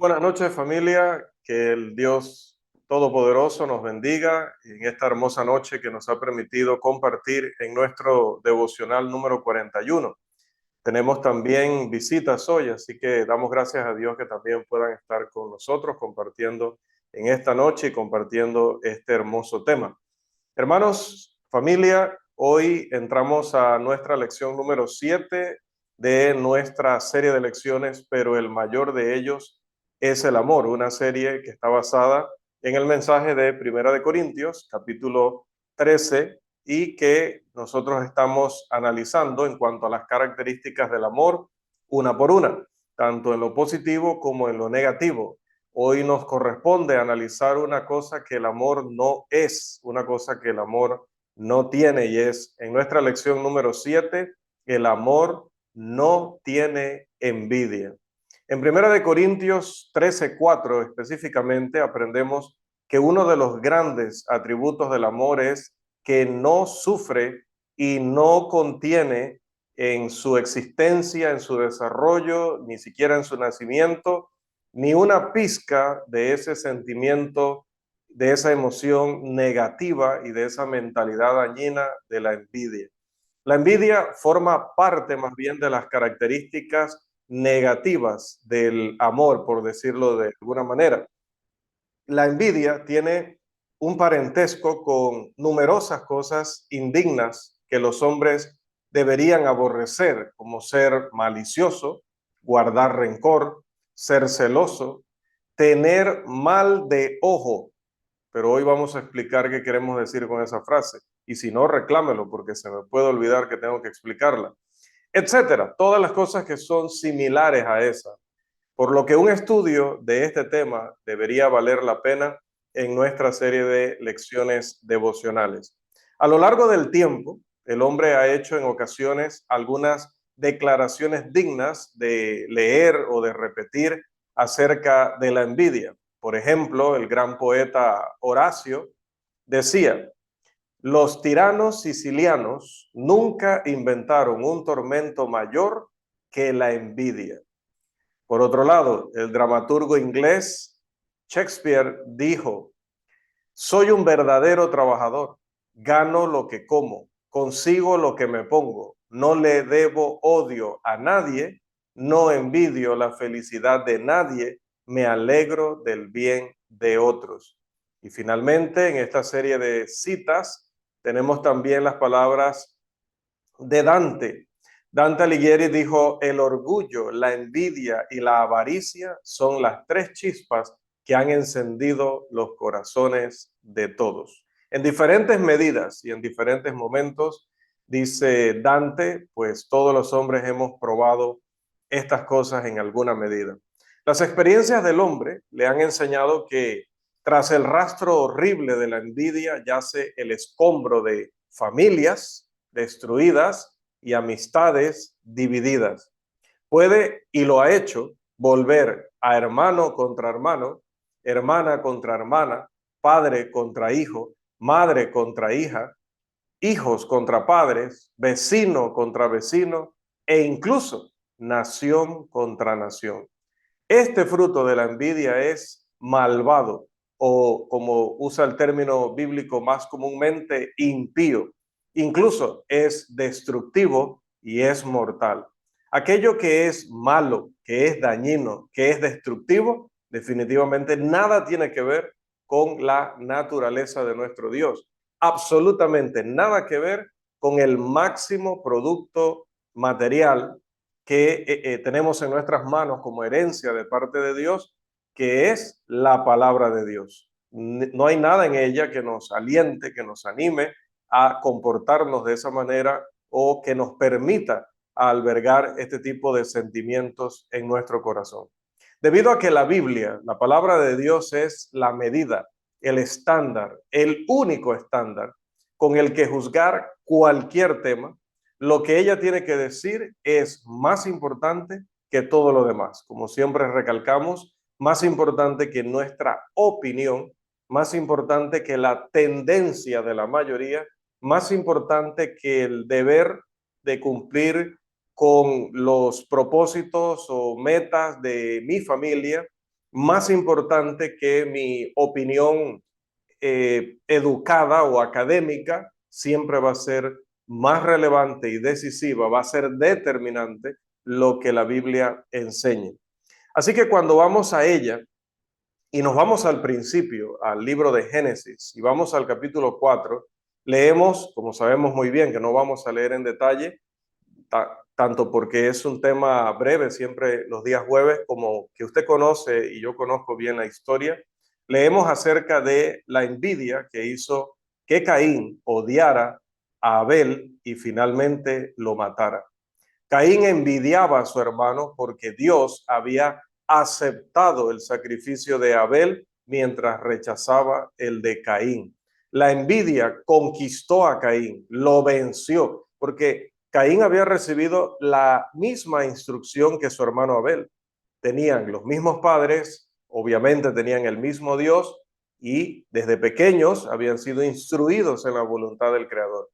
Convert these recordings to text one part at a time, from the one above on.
Buenas noches, familia. Que el Dios Todopoderoso nos bendiga en esta hermosa noche que nos ha permitido compartir en nuestro devocional número 41. Tenemos también visitas hoy, así que damos gracias a Dios que también puedan estar con nosotros compartiendo en esta noche y compartiendo este hermoso tema. Hermanos, familia, hoy entramos a nuestra lección número 7 de nuestra serie de lecciones, pero el mayor de ellos es el amor, una serie que está basada en el mensaje de Primera de Corintios, capítulo 13, y que nosotros estamos analizando en cuanto a las características del amor, una por una, tanto en lo positivo como en lo negativo. Hoy nos corresponde analizar una cosa que el amor no es, una cosa que el amor no tiene, y es en nuestra lección número 7, el amor no tiene envidia. En Primera de Corintios 13:4 específicamente aprendemos que uno de los grandes atributos del amor es que no sufre y no contiene en su existencia, en su desarrollo, ni siquiera en su nacimiento, ni una pizca de ese sentimiento, de esa emoción negativa y de esa mentalidad dañina de la envidia. La envidia forma parte más bien de las características negativas del amor, por decirlo de alguna manera. La envidia tiene un parentesco con numerosas cosas indignas que los hombres deberían aborrecer, como ser malicioso, guardar rencor, ser celoso, tener mal de ojo. Pero hoy vamos a explicar qué queremos decir con esa frase. Y si no, reclámelo porque se me puede olvidar que tengo que explicarla. Etcétera. Todas las cosas que son similares a esa. Por lo que un estudio de este tema debería valer la pena en nuestra serie de lecciones devocionales. A lo largo del tiempo, el hombre ha hecho en ocasiones algunas declaraciones dignas de leer o de repetir acerca de la envidia. Por ejemplo, el gran poeta Horacio decía: los tiranos sicilianos nunca inventaron un tormento mayor que la envidia. Por otro lado, el dramaturgo inglés Shakespeare dijo: soy un verdadero trabajador, gano lo que como, consigo lo que me pongo, no le debo odio a nadie, no envidio la felicidad de nadie, me alegro del bien de otros. Y finalmente, en esta serie de citas, tenemos también las palabras de Dante. Dante Alighieri dijo: el orgullo, la envidia y la avaricia son las tres chispas que han encendido los corazones de todos. En diferentes medidas y en diferentes momentos, dice Dante, pues todos los hombres hemos probado estas cosas en alguna medida. Las experiencias del hombre le han enseñado que tras el rastro horrible de la envidia yace el escombro de familias destruidas y amistades divididas. Puede, y lo ha hecho, volver a hermano contra hermano, hermana contra hermana, padre contra hijo, madre contra hija, hijos contra padres, vecino contra vecino e incluso nación contra nación. Este fruto de la envidia es malvado, o como usa el término bíblico más comúnmente, impío. Incluso es destructivo y es mortal. Aquello que es malo, que es dañino, que es destructivo, definitivamente nada tiene que ver con la naturaleza de nuestro Dios. Absolutamente nada que ver con el máximo producto material que tenemos en nuestras manos como herencia de parte de Dios, que es la palabra de Dios. No hay nada en ella que nos aliente, que nos anime a comportarnos de esa manera o que nos permita albergar este tipo de sentimientos en nuestro corazón. Debido a que la Biblia, la palabra de Dios, es la medida, el estándar, el único estándar con el que juzgar cualquier tema, lo que ella tiene que decir es más importante que todo lo demás. Como siempre recalcamos, más importante que nuestra opinión, más importante que la tendencia de la mayoría, más importante que el deber de cumplir con los propósitos o metas de mi familia más importante que mi opinión educada o académica, siempre va a ser más relevante y decisiva, va a ser determinante lo que la Biblia enseña. Así que cuando vamos a ella y nos vamos al principio, al libro de Génesis, y vamos al capítulo 4, leemos, como sabemos muy bien, que no vamos a leer en detalle, tanto porque es un tema breve, siempre los días jueves, como que usted conoce y yo conozco bien la historia, leemos acerca de la envidia que hizo que Caín odiara a Abel y finalmente lo matara. Caín envidiaba a su hermano porque Dios había aceptado el sacrificio de Abel mientras rechazaba el de Caín. La envidia conquistó a Caín, lo venció, porque Caín había recibido la misma instrucción que su hermano Abel. Tenían los mismos padres, obviamente tenían el mismo Dios y desde pequeños habían sido instruidos en la voluntad del Creador.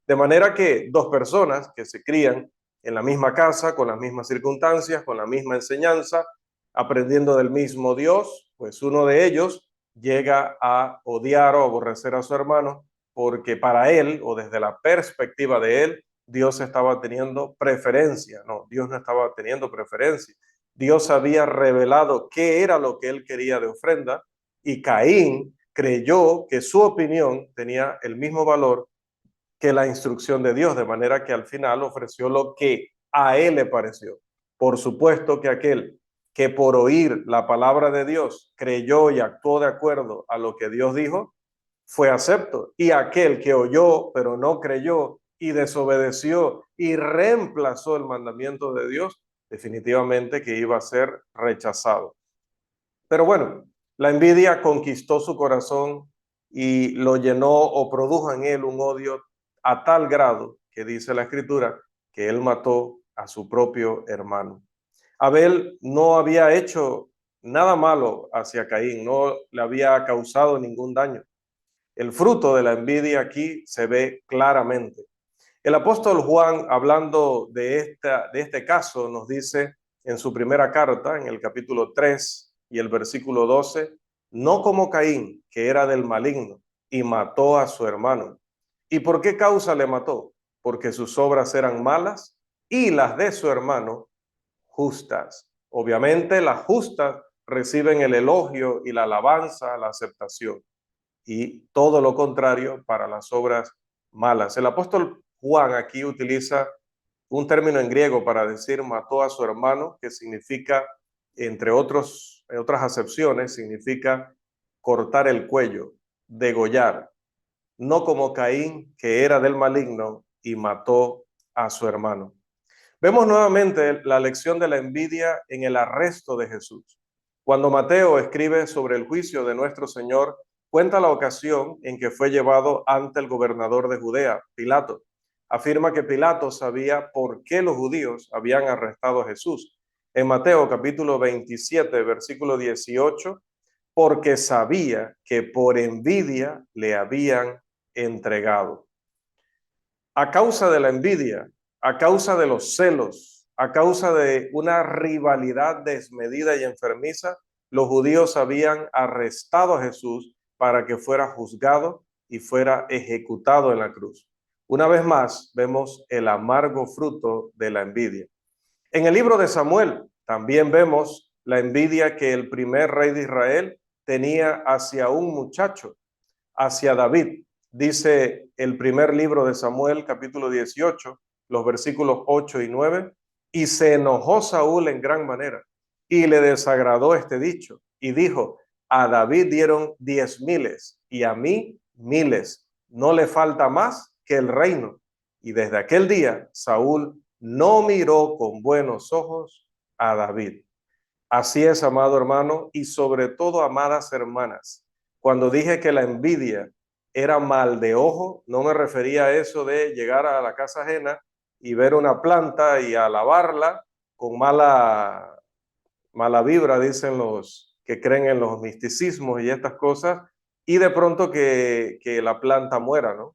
De manera que dos personas que se crían en la misma casa, con las mismas circunstancias, con la misma enseñanza, aprendiendo del mismo Dios, pues uno de ellos llega a odiar o aborrecer a su hermano porque para él, o desde la perspectiva de él, Dios estaba teniendo preferencia. No, Dios no estaba teniendo preferencia. Dios había revelado qué era lo que él quería de ofrenda y Caín creyó que su opinión tenía el mismo valor que la instrucción de Dios, de manera que al final ofreció lo que a él le pareció. Por supuesto que aquel que por oír la palabra de Dios creyó y actuó de acuerdo a lo que Dios dijo, fue acepto. Y aquel que oyó pero no creyó y desobedeció y reemplazó el mandamiento de Dios, definitivamente que iba a ser rechazado. Pero bueno, la envidia conquistó su corazón y lo llenó o produjo en él un odio a tal grado que dice la escritura que él mató a su propio hermano. Abel no había hecho nada malo hacia Caín, no le había causado ningún daño. El fruto de la envidia aquí se ve claramente. El apóstol Juan, hablando de este caso, nos dice en su primera carta, en el capítulo 3 y el versículo 12, no como Caín, que era del maligno, y mató a su hermano. ¿Y por qué causa le mató? Porque sus obras eran malas y las de su hermano justas. Obviamente las justas reciben el elogio y la alabanza, la aceptación, y todo lo contrario para las obras malas. El apóstol Juan aquí utiliza un término en griego para decir mató a su hermano, que significa, entre otras acepciones, significa cortar el cuello, degollar, no como Caín, que era del maligno y mató a su hermano. Vemos nuevamente la lección de la envidia en el arresto de Jesús. Cuando Mateo escribe sobre el juicio de nuestro Señor, cuenta la ocasión en que fue llevado ante el gobernador de Judea, Pilato. Afirma que Pilato sabía por qué los judíos habían arrestado a Jesús. En Mateo capítulo 27, versículo 18, porque sabía que por envidia le habían entregado. A causa de la envidia, a causa de los celos, a causa de una rivalidad desmedida y enfermiza, los judíos habían arrestado a Jesús para que fuera juzgado y fuera ejecutado en la cruz. Una vez más, vemos el amargo fruto de la envidia. En el libro de Samuel también vemos la envidia que el primer rey de Israel tenía hacia un muchacho, hacia David. Dice el primer libro de Samuel, capítulo 18, los versículos 8 y 9, y se enojó Saúl en gran manera y le desagradó este dicho y dijo, a David dieron 10,000 y a mí 1,000, no le falta más que el reino. Y desde aquel día Saúl no miró con buenos ojos a David. Así es, amado hermano, y sobre todo, amadas hermanas, cuando dije que la envidia era mal de ojo, no me refería a eso de llegar a la casa ajena y ver una planta y alabarla con mala vibra, dicen los que creen en los misticismos y estas cosas, y de pronto que la planta muera, ¿no?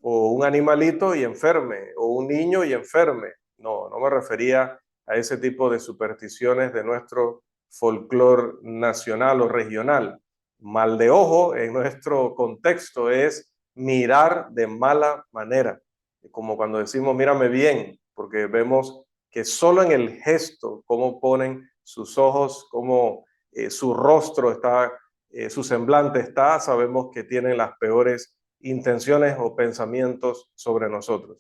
O un animalito y enferme, o un niño y enferme. No, no me refería a ese tipo de supersticiones de nuestro folclore nacional o regional. Mal de ojo en nuestro contexto es mirar de mala manera, como cuando decimos mírame bien, porque vemos que solo en el gesto, cómo ponen sus ojos, cómo su rostro está, su semblante está, sabemos que tienen las peores intenciones o pensamientos sobre nosotros.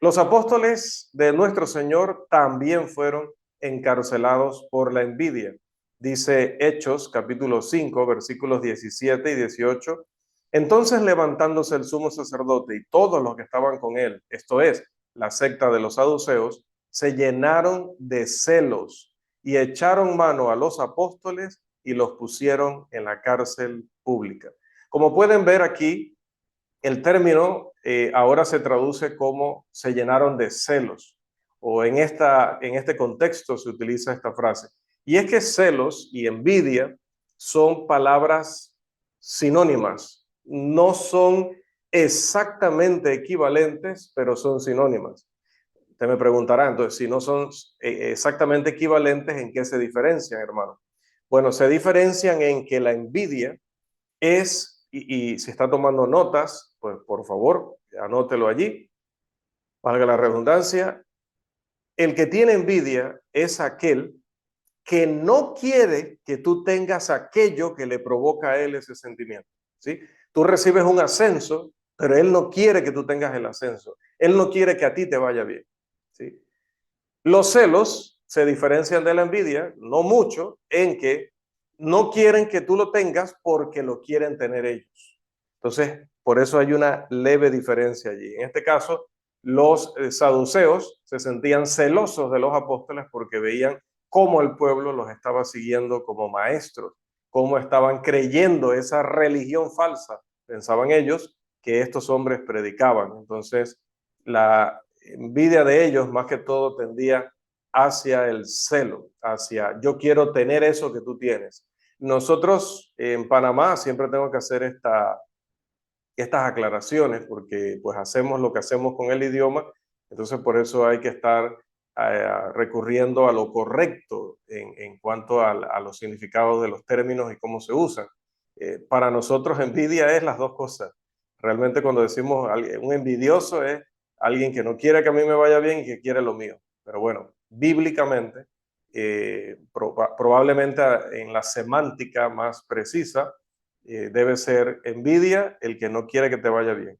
Los apóstoles de nuestro Señor también fueron encarcelados por la envidia. Dice Hechos capítulo 5 versículos 17 y 18. Entonces levantándose el sumo sacerdote y todos los que estaban con él, esto es, la secta de los saduceos, se llenaron de celos y echaron mano a los apóstoles y los pusieron en la cárcel pública. Como pueden ver aquí, el término ahora se traduce como se llenaron de celos, o en este contexto se utiliza esta frase. Y es que celos y envidia son palabras sinónimas, no son exactamente equivalentes, pero son sinónimas. Usted me preguntará, entonces, si no son exactamente equivalentes, ¿en qué se diferencian, hermano? Bueno, se diferencian en que la envidia es, y si está tomando notas, pues por favor, anótelo allí, valga la redundancia, el que tiene envidia es aquel que no quiere que tú tengas aquello que le provoca a él ese sentimiento, ¿sí? Tú recibes un ascenso, pero él no quiere que tú tengas el ascenso, él no quiere que a ti te vaya bien, ¿sí? Los celos se diferencian de la envidia, no mucho, en que no quieren que tú lo tengas porque lo quieren tener ellos. Entonces, por eso hay una leve diferencia allí. En este caso, los saduceos se sentían celosos de los apóstoles porque veían cómo el pueblo los estaba siguiendo como maestros, cómo estaban creyendo esa religión falsa, pensaban ellos, que estos hombres predicaban. Entonces, la envidia de ellos más que todo tendía hacia el celo, hacia yo quiero tener eso que tú tienes. Nosotros en Panamá siempre tengo que hacer estas aclaraciones porque pues hacemos lo que hacemos con el idioma, entonces por eso hay que estar recurriendo a lo correcto en cuanto a los significados de los términos y cómo se usan. Para nosotros envidia es las dos cosas. Realmente cuando decimos un envidioso es alguien que no quiere que a mí me vaya bien y que quiere lo mío. Pero bueno, bíblicamente, probablemente en la semántica más precisa, debe ser envidia el que no quiere que te vaya bien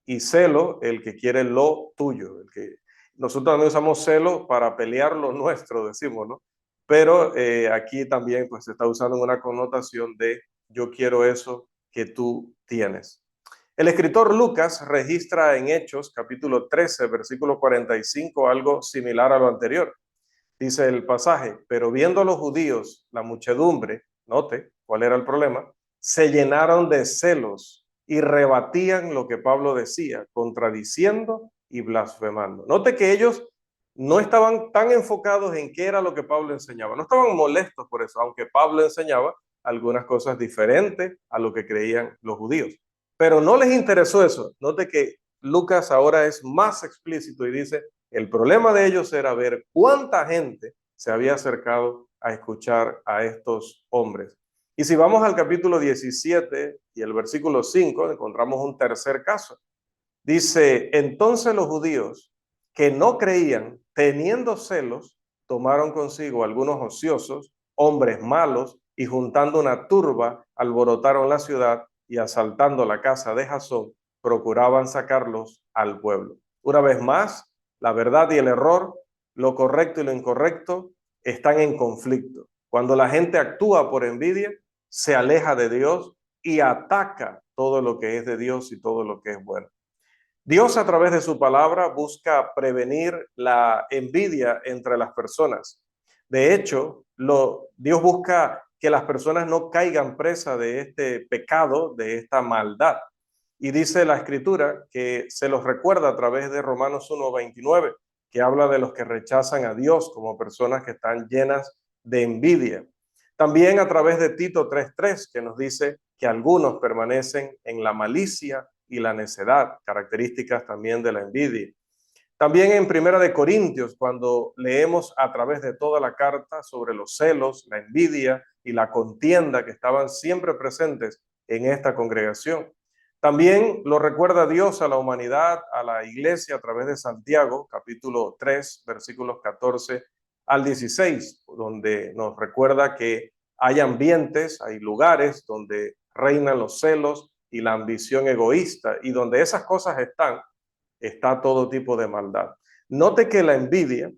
y celo el que quiere lo tuyo. Nosotros también usamos celo para pelear lo nuestro, decimos, ¿no? Pero aquí también pues se está usando una connotación de yo quiero eso que tú tienes. El escritor Lucas registra en Hechos capítulo 13 versículo 45 algo similar a lo anterior. Dice el pasaje, pero viendo a los judíos la muchedumbre, note cuál era el problema, se llenaron de celos y rebatían lo que Pablo decía, contradiciendo y blasfemando. Note que ellos no estaban tan enfocados en qué era lo que Pablo enseñaba, no estaban molestos por eso, aunque Pablo enseñaba algunas cosas diferentes a lo que creían los judíos. Pero no les interesó eso. Note que Lucas ahora es más explícito y dice, el problema de ellos era ver cuánta gente se había acercado a escuchar a estos hombres. Y si vamos al capítulo 17 y el versículo 5, encontramos un tercer caso. Dice, entonces los judíos que no creían, teniendo celos, tomaron consigo algunos ociosos, hombres malos, y juntando una turba, alborotaron la ciudad y asaltando la casa de Jasón, procuraban sacarlos al pueblo. Una vez más, la verdad y el error, lo correcto y lo incorrecto están en conflicto. Cuando la gente actúa por envidia, se aleja de Dios y ataca todo lo que es de Dios y todo lo que es bueno. Dios a través de su palabra busca prevenir la envidia entre las personas. De hecho, Dios busca que las personas no caigan presa de este pecado, de esta maldad. Y dice la escritura que se los recuerda a través de Romanos 1:29, que habla de los que rechazan a Dios como personas que están llenas de envidia. También a través de Tito 3:3, que nos dice que algunos permanecen en la malicia y la necedad, características también de la envidia. También en Primera de Corintios, cuando leemos a través de toda la carta sobre los celos, la envidia y la contienda que estaban siempre presentes en esta congregación. También lo recuerda Dios a la humanidad, a la iglesia a través de Santiago, capítulo 3, versículos 14 al 16, donde nos recuerda que hay ambientes, hay lugares donde reinan los celos y la ambición egoísta, y donde esas cosas están, está todo tipo de maldad. Note que la envidia,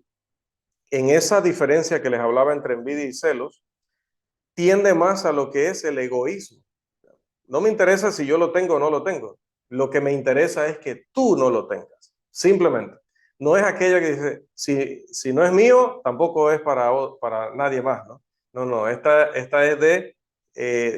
en esa diferencia que les hablaba entre envidia y celos, tiende más a lo que es el egoísmo. No me interesa si yo lo tengo o no lo tengo. Lo que me interesa es que tú no lo tengas. Simplemente. No es aquella que dice, si no es mío, tampoco es para nadie más, ¿no? No, esta es de,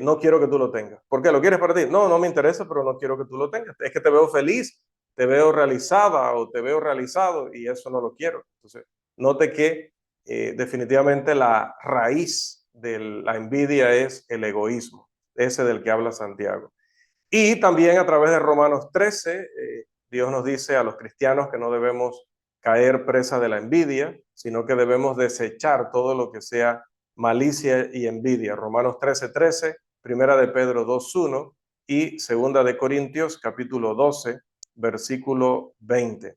no quiero que tú lo tengas. ¿Por qué? ¿Lo quieres para ti? No, no me interesa, pero no quiero que tú lo tengas. Es que te veo feliz, te veo realizada o te veo realizado y eso no lo quiero. Entonces, note que definitivamente la raíz de la envidia es el egoísmo, ese del que habla Santiago. Y también a través de Romanos 13, Dios nos dice a los cristianos que no debemos caer presa de la envidia, sino que debemos desechar todo lo que sea malicia y envidia. Romanos 13:13, Primera de Pedro 2:1 y Segunda de Corintios capítulo 12, versículo 20.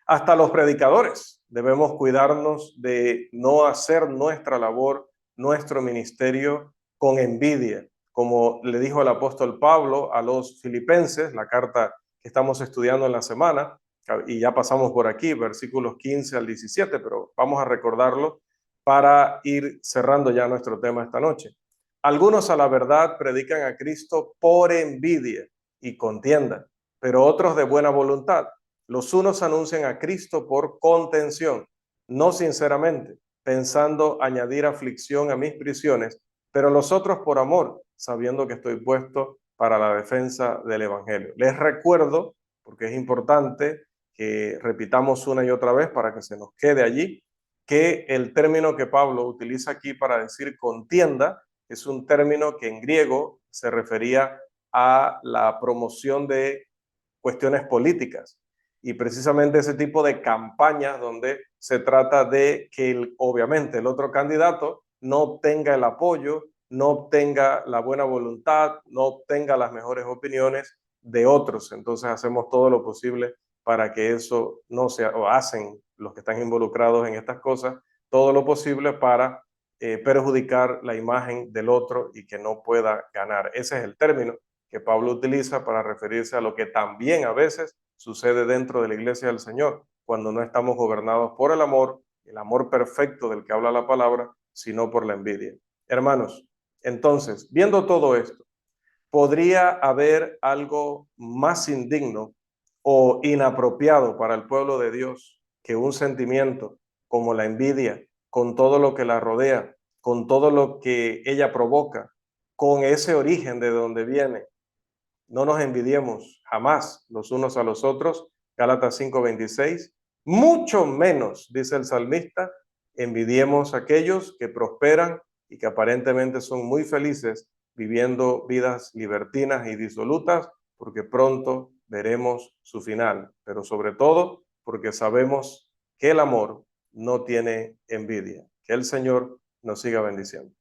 Hasta los predicadores debemos cuidarnos de no hacer nuestra labor, nuestro ministerio con envidia. Como le dijo el apóstol Pablo a los filipenses, la carta que estamos estudiando en la semana, y ya pasamos por aquí, versículos 15 al 17, pero vamos a recordarlo para ir cerrando ya nuestro tema esta noche. Algunos a la verdad predican a Cristo por envidia y contienda, pero otros de buena voluntad. Los unos anuncian a Cristo por contención, no sinceramente, pensando añadir aflicción a mis prisiones, pero los otros por amor, sabiendo que estoy puesto para la defensa del Evangelio. Les recuerdo, porque es importante que repitamos una y otra vez para que se nos quede allí, que el término que Pablo utiliza aquí para decir contienda es un término que en griego se refería a la promoción de cuestiones políticas y precisamente ese tipo de campañas donde se trata de que obviamente el otro candidato no obtenga el apoyo, no obtenga la buena voluntad, no obtenga las mejores opiniones de otros. Entonces hacemos todo lo posible para que eso no sea, o hacen los que están involucrados en estas cosas, todo lo posible para perjudicar la imagen del otro y que no pueda ganar. Ese es el término que Pablo utiliza para referirse a lo que también a veces sucede dentro de la iglesia del Señor, cuando no estamos gobernados por el amor perfecto del que habla la palabra, sino por la envidia. Hermanos, entonces, viendo todo esto, ¿podría haber algo más indigno o inapropiado para el pueblo de Dios que un sentimiento como la envidia, con todo lo que la rodea, con todo lo que ella provoca, con ese origen de donde viene? No nos envidiemos jamás los unos a los otros, Gálatas 5:26. Mucho menos, dice el salmista, envidiemos a aquellos que prosperan y que aparentemente son muy felices viviendo vidas libertinas y disolutas, porque pronto veremos su final, pero sobre todo porque sabemos que el amor no tiene envidia. Que el Señor nos siga bendiciendo.